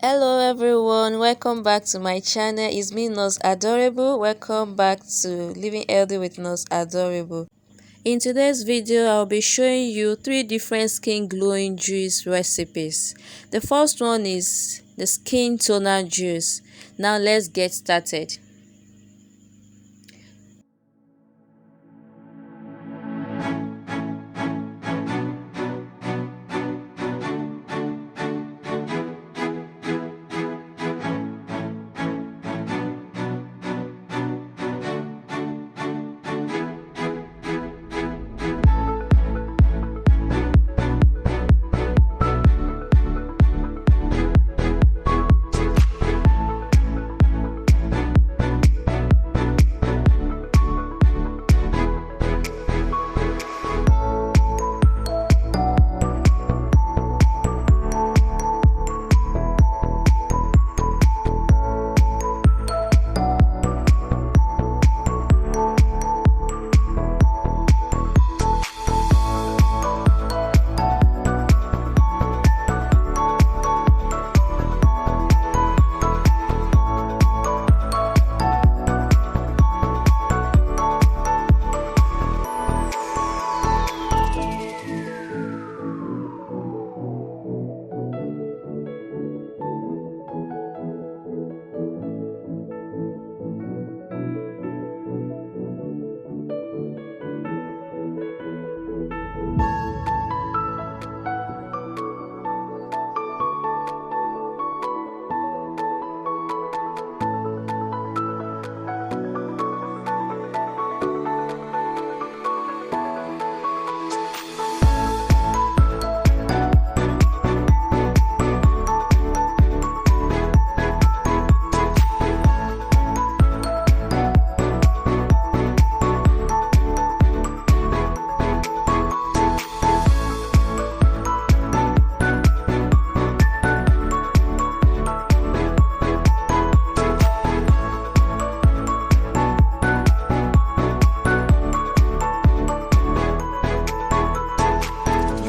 Hello everyone, welcome back to my channel. It's me, Nurse Adorable. Welcome back to Living Healthy with Nurse Adorable. In today's video, I'll be showing you 3 different skin glowing juice recipes. The first one is the skin toner juice. Now let's get started.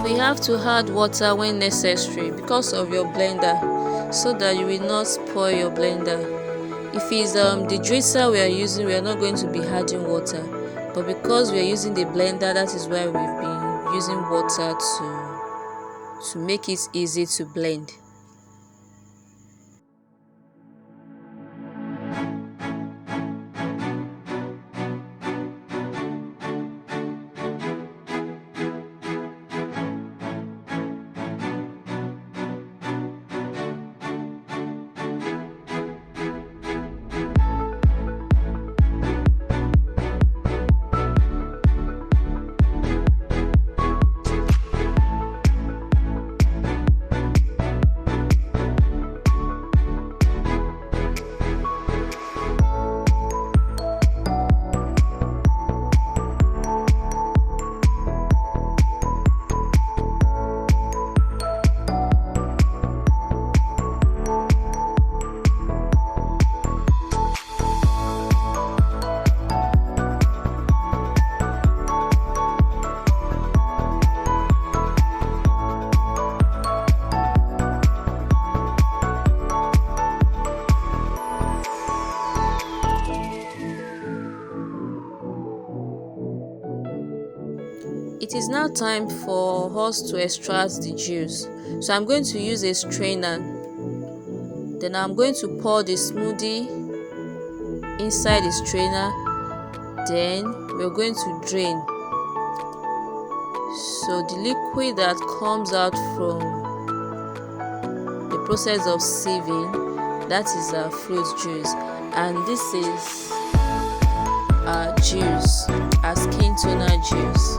You have to add water when necessary because of your blender, so that you will not spoil your blender. If it's the juicer we are using, we are not going to be adding water, but because we are using the blender, that is why we've been using water to make it easy to blend. It is now time for us to extract the juice. So I'm going to use a strainer. Then I'm going to pour the smoothie inside the strainer. Then we're going to drain. So the liquid that comes out from the process of sieving, that is our fruit juice. And this is our juice, our skin toner juice.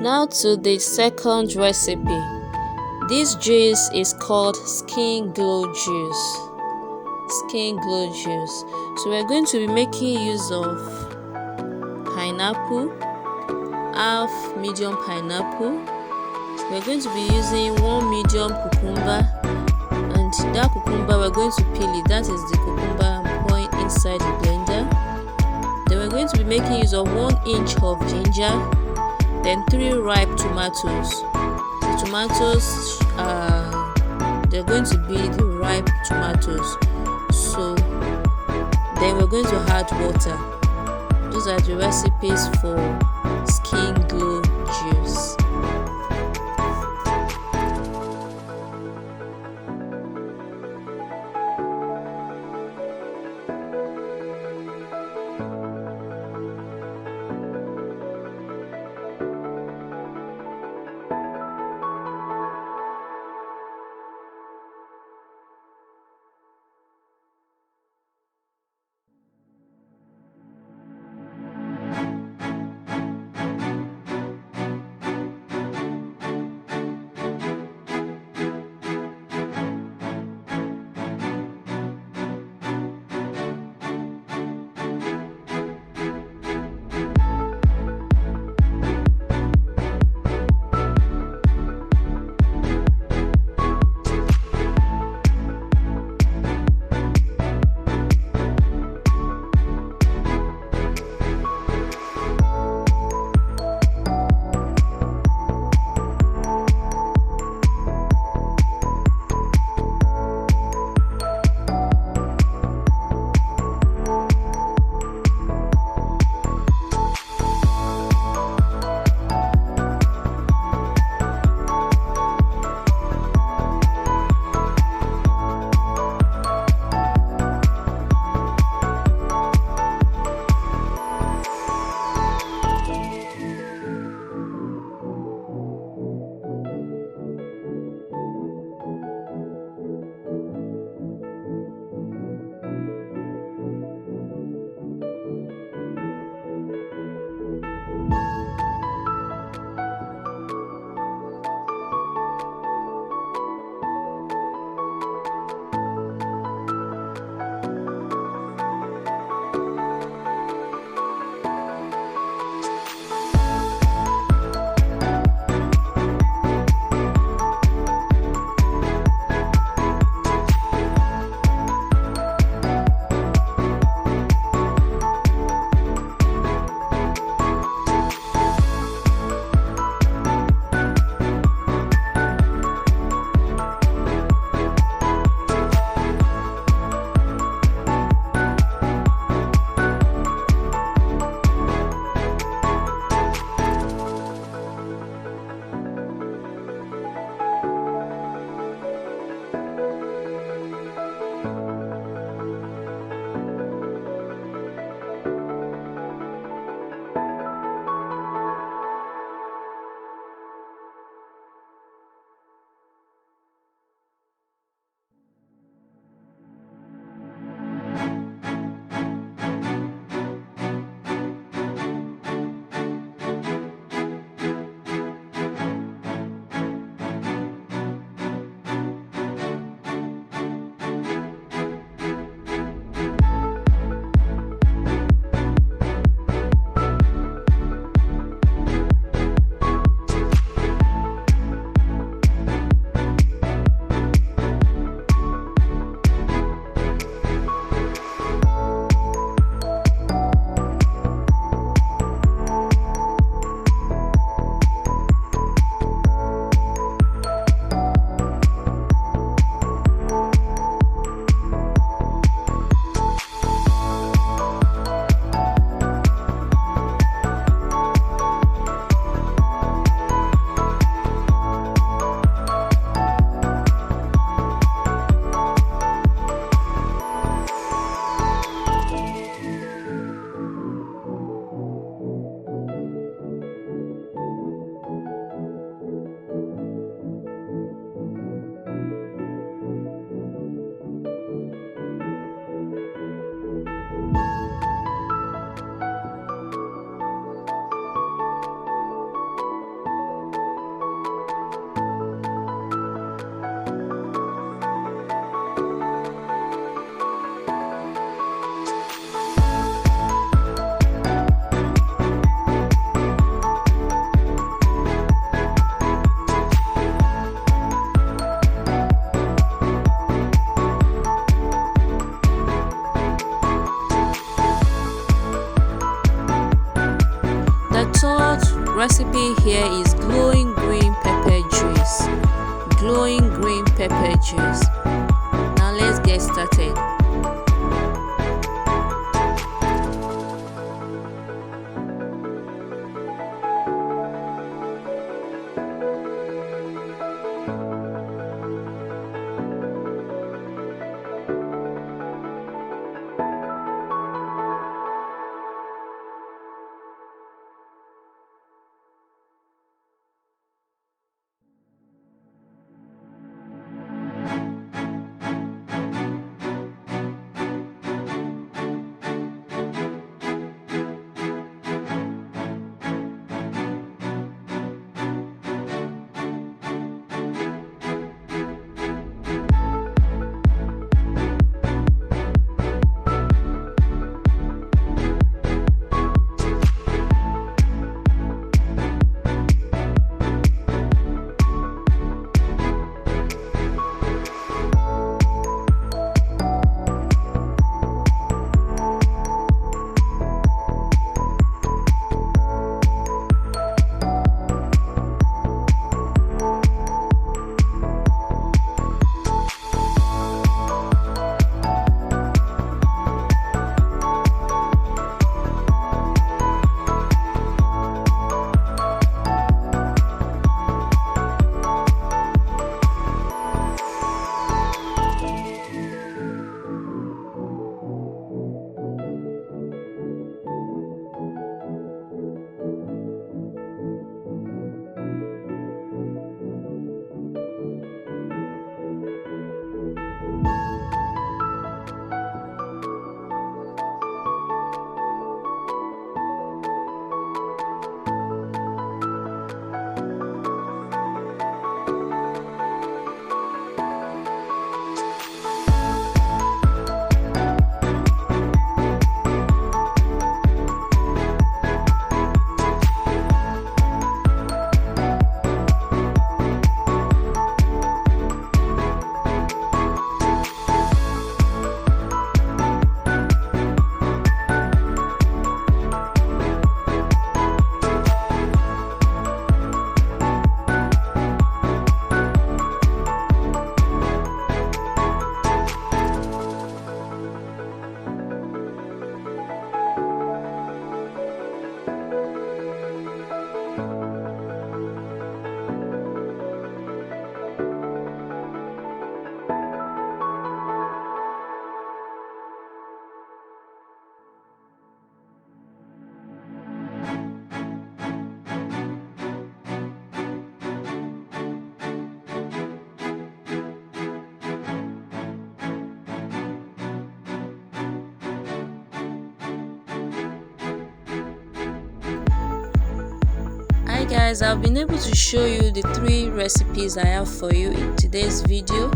Now to the second recipe. This juice is called skin glow juice. Skin glow juice. So we're going to be making use of pineapple, half medium pineapple. We're going to be using 1 medium cucumber, and that cucumber we're going to peel it. That is the cucumber I'm pouring inside the blender. Then we're going to be making use of 1 inch of ginger, then 3 ripe tomatoes. The tomatoes they're going to be the ripe tomatoes. So then we're going to add water. Those are the recipes for skin glow juice. here is glowing green pepper juice. Glowing green pepper juice. Now let's get started. Hi guys, I've been able to show you the 3 recipes I have for you in today's video,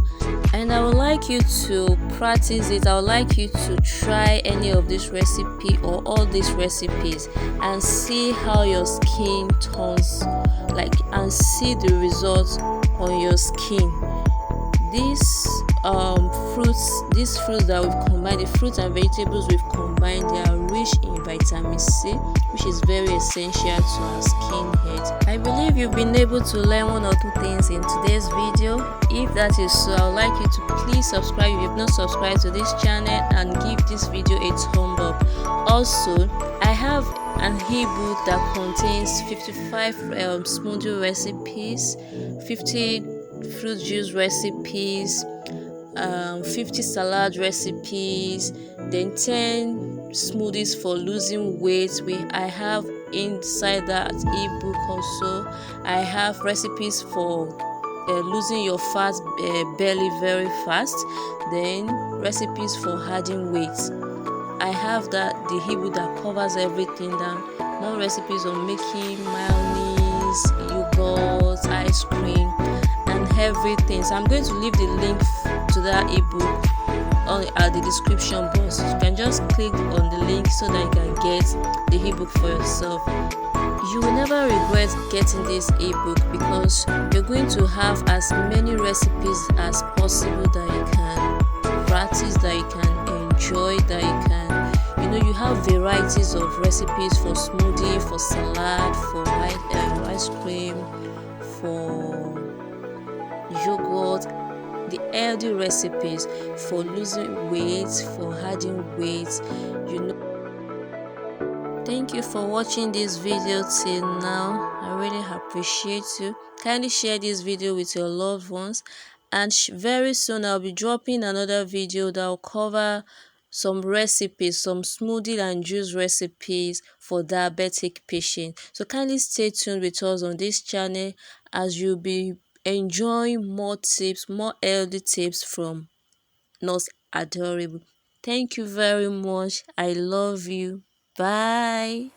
and I would like you to practice it. I would like you to try any of this recipe or all these recipes and see how your skin turns and see the results on your skin. These fruits that we've combined, the fruits and vegetables we've combined, they are rich in vitamin C, which is very essential to our skin health. I believe you've been able to learn 1 or 2 things in today's video. If that is so, I would like you to please subscribe if you've not subscribed to this channel and give this video a thumb up. Also, I have an ebook that contains 55 smoothie recipes, 50 fruit juice recipes, 50 salad recipes, then 10 smoothies for losing weight. I have inside that ebook also, I have recipes for losing your fat belly very fast, then recipes for adding weight. I have the ebook that covers everything down. More recipes on making mayonnaise, yogurt, ice cream, and everything. So I'm going to leave the link to that ebook at the description box. You can just click on the link so that you can get the ebook for yourself. You will never regret getting this ebook because you're going to have as many recipes as possible that you can practice, that you can enjoy, that you can, you have varieties of recipes for smoothie, for salad, for ice ice cream, for yogurt, the healthy recipes for losing weight, for adding weight. you know Thank you for watching this video till now. I really appreciate you. Kindly share this video with your loved ones, and very soon I'll be dropping another video that will cover some recipes, some smoothie and juice recipes for diabetic patients. So kindly stay tuned with us on this channel as you'll be enjoying more tips, more healthy tips from Nurse Adorable. Thank you very much. I love you. Bye.